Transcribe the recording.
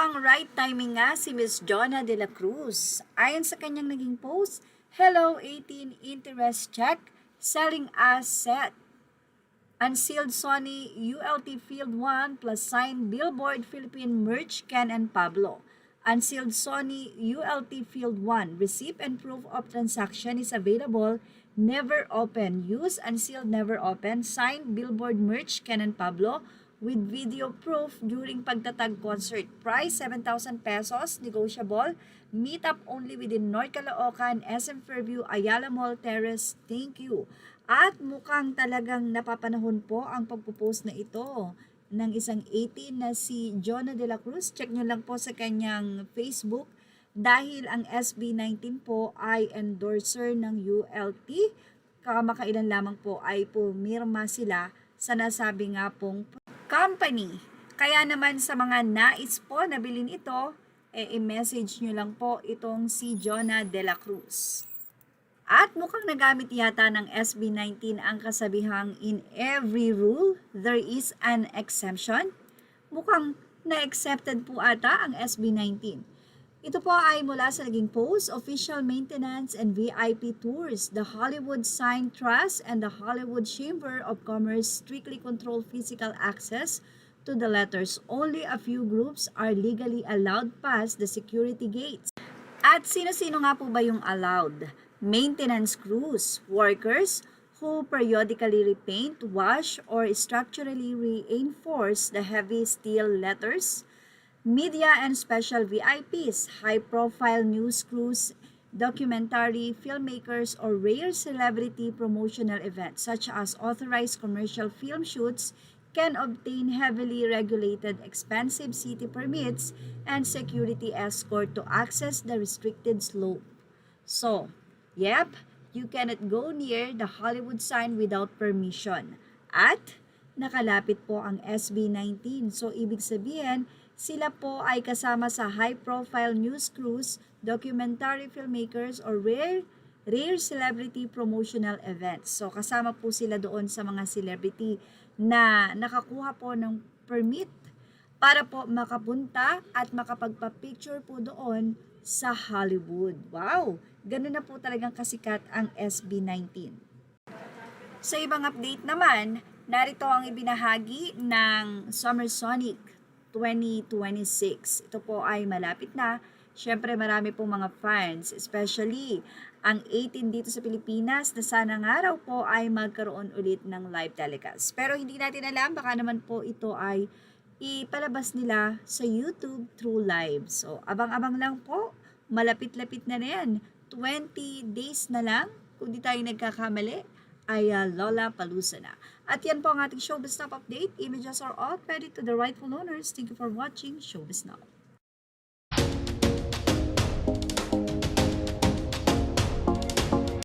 Mukhang right timing nga si Miss Jonna de la Cruz. Ayon sa kanyang naging post, Hello 18 interest check, selling asset. Unsealed Sony ULT Field 1 plus signed Billboard Philippine merch Ken and Pablo. Unsealed Sony ULT Field 1 receipt and proof of transaction is available. Never open. Use unsealed never open. Signed Billboard merch Ken and Pablo with video proof during pagtatag concert. Price 7,000 pesos, negotiable. Meet up only within North Caloocan, SM Fairview, Ayala Mall Terrace. Thank you. At mukhang talagang napapanahon po ang pagpo-post na ito ng isang 18 na si Jonna de la Cruz. Check nyo lang po sa kanyang Facebook dahil ang SB19 po ay endorser ng ULT. Kamakailan lamang po ay pumirma sila sa nasabi nga pong company. Kaya naman sa mga nais po na bilhin ito, i-message nyo lang po itong si Jonna de la Cruz. At mukhang nagamit yata ng SB19 ang kasabihang in every rule, there is an exemption. Mukhang na-accepted po ata ang SB19. Ito po ay mula sa naging post, official maintenance and VIP tours. The Hollywood Sign Trust and the Hollywood Chamber of Commerce strictly control physical access to the letters. Only a few groups are legally allowed past the security gates. At sino-sino nga po ba yung allowed? Maintenance crews, workers who periodically repaint, wash, or structurally reinforce the heavy steel letters, media and special VIPs, high-profile news crews, documentary filmmakers, or rare celebrity promotional events such as authorized commercial film shoots can obtain heavily regulated expensive city permits and security escort to access the restricted slope. So, yep, you cannot go near the Hollywood sign without permission. At nakalapit po ang SB19. So, ibig sabihin, sila po ay kasama sa high-profile news crews, documentary filmmakers, or rare celebrity promotional events. So, kasama po sila doon sa mga celebrity na nakakuha po ng permit para po makapunta at makapagpa-picture po doon sa Hollywood. Wow! Ganun na po talagang kasikat ang SB19. Sa ibang update naman, narito ang ibinahagi ng Summer Sonic 2026. Ito po ay malapit na. Siyempre marami pong mga fans, especially ang 18 dito sa Pilipinas na sana nga raw po ay magkaroon ulit ng live telecast. Pero hindi natin alam, baka naman po ito ay ipalabas nila sa YouTube through live. So, abang-abang lang po. Malapit-lapit na yan. 20 days na lang, kung di tayo nagkakamali, ay Lollapalooza na. At yan po ang ating Showbiz Now update. Images are all credit to the rightful owners. Thank you for watching Showbiz Now.